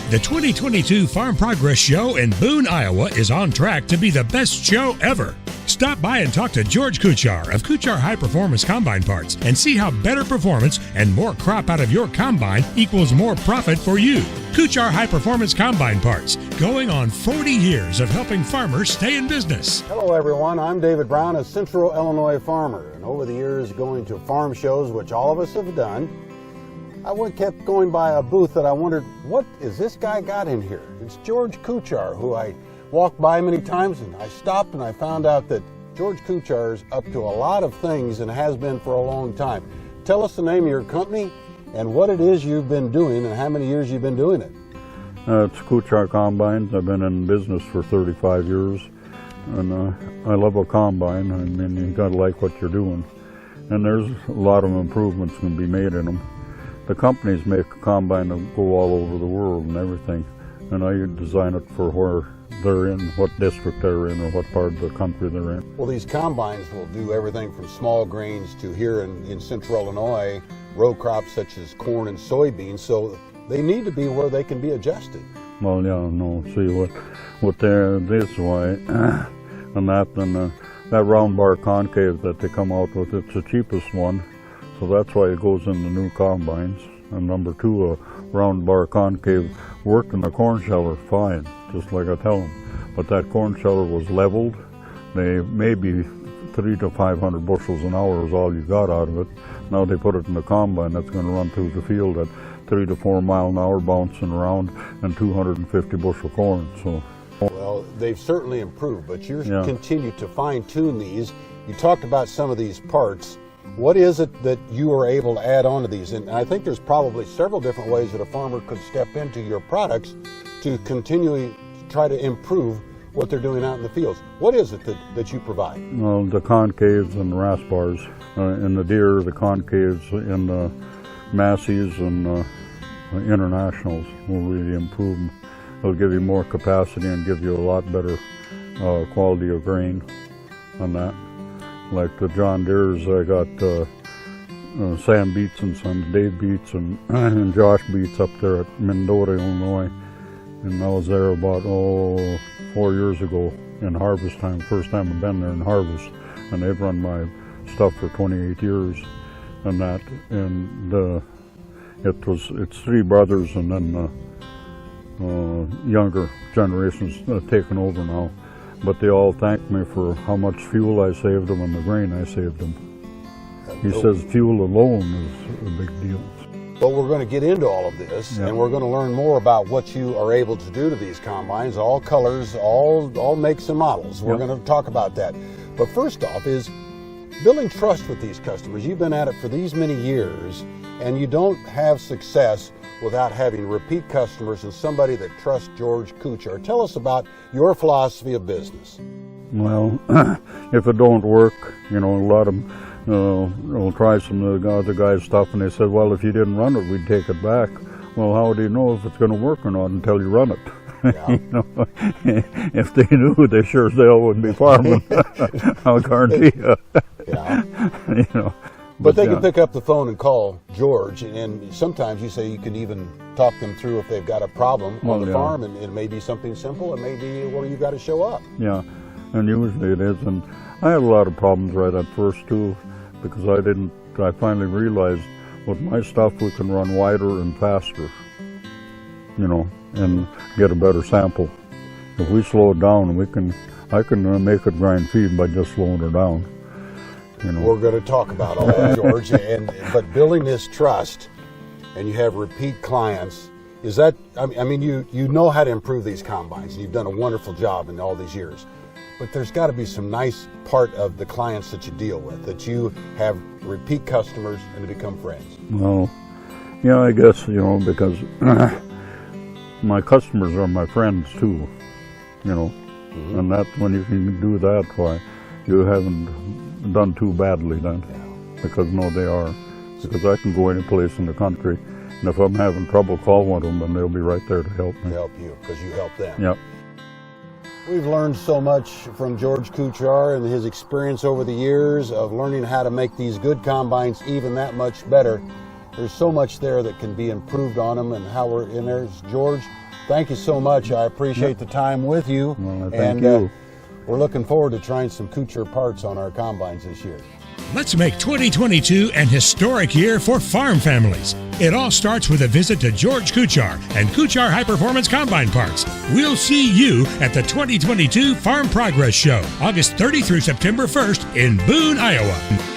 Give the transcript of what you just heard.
The 2022 Farm Progress Show in Boone, Iowa is on track to be the best show ever. Stop by and talk to George Kuchar of Kuchar High Performance Combine Parts and see how better performance and more crop out of your combine equals more profit for you. Kuchar High Performance Combine Parts, going on 40 years of helping farmers stay in business. Hello everyone, I'm David Brown, a Central Illinois farmer, and over the years going to farm shows, which all of us have done, I kept going by a booth that I wondered, what is this guy got in here? It's George Kuchar, who I walked by many times, and I stopped and I found out that George Kuchar is up to a lot of things and has been for a long time. Tell us the name of your company and what it is you've been doing and how many years you've been doing it. It's Kuchar Combines. I've been in business for 35 years, and I love a combine. I mean, you gotta like what you're doing, and there's a lot of improvements can be made in them. The companies make a combine that go all over the world and everything, and I design it for where they're in, what district they're in, or what part of the country they're in. Well, these combines will do everything from small grains to here in Central Illinois, row crops such as corn and soybeans, so they need to be where they can be adjusted. Well, yeah, no, see what they're this way, and that round bar concave that they come out with, it's the cheapest one. So that's why it goes in the new combines. And number two, a round bar concave worked in the corn sheller fine, just like I tell them. But that corn sheller was leveled. They maybe 300 to 500 bushels an hour is all you got out of it. Now they put it in the combine that's going to run through the field at 3 to 4 mile an hour, bouncing around, and 250 bushel corn. So, well, they've certainly improved, but you continue to fine tune these. You talked about some of these parts. What is it that you are able to add on to these? And I think there's probably several different ways that a farmer could step into your products to continually try to improve what they're doing out in the fields. What is it that you provide? Well, the concaves and the rasp bars. In the deer, the concaves in the Massey's and Internationals will really improve them. They'll give you more capacity and give you a lot better quality of grain on that. Like the John Deere's, I got Sam Beats and Sons, Dave Beats and Josh Beats up there at Mendota, Illinois. And I was there about 4 years ago in harvest time. First time I've been there in harvest, and they've run my stuff for 28 years. And that, and it's three brothers, and then younger generations taken over now. But they all thank me for how much fuel I saved them and the grain I saved them. He says fuel alone is a big deal. Well, we're going to get into all of this, and we're going to learn more about what you are able to do to these combines, all colors, all makes and models. We're going to talk about that. But first off is building trust with these customers. You've been at it for these many years, and you don't have success without having repeat customers and somebody that trusts George Kuchar. Tell us about your philosophy of business. Well, if it don't work, a lot of them will try some of the other guys' stuff, and they said, well, if you didn't run it, we'd take it back. Well, how do you know if it's going to work or not until you run it? Yeah. If they knew, they sure as hell wouldn't be farming. I'll guarantee you. Yeah. But they can pick up the phone and call George, and sometimes you say you can even talk them through if they've got a problem on the farm, and it may be something simple, it may be where you've got to show up. Yeah, and usually it is, and I had a lot of problems right at first too, because I finally realized with my stuff we can run wider and faster, and get a better sample. If we slow it down, I can make it grind feed by just slowing her down. We're going to talk about all that, George, but building this trust, and you have repeat clients, is that, I mean, you know how to improve these combines, and you've done a wonderful job in all these years, but there's got to be some nice part of the clients that you deal with, that you have repeat customers and they become friends. Well, yeah, I guess, because my customers are my friends too, and that's when you can do that, why you haven't done too badly then, because they are. Because I can go any place in the country, and if I'm having trouble, call one of them, and they'll be right there to help me. To help you, because you help them. Yep. We've learned so much from George Kuchar and his experience over the years of learning how to make these good combines even that much better. There's so much there that can be improved on them, and how we're in there. George, thank you so much. I appreciate the time with you. Well, thank you. We're looking forward to trying some Kuchar parts on our combines this year. Let's make 2022 an historic year for farm families. It all starts with a visit to George Kuchar and Kuchar High Performance Combine Parts. We'll see you at the 2022 Farm Progress Show, August 30 through September 1st in Boone, Iowa.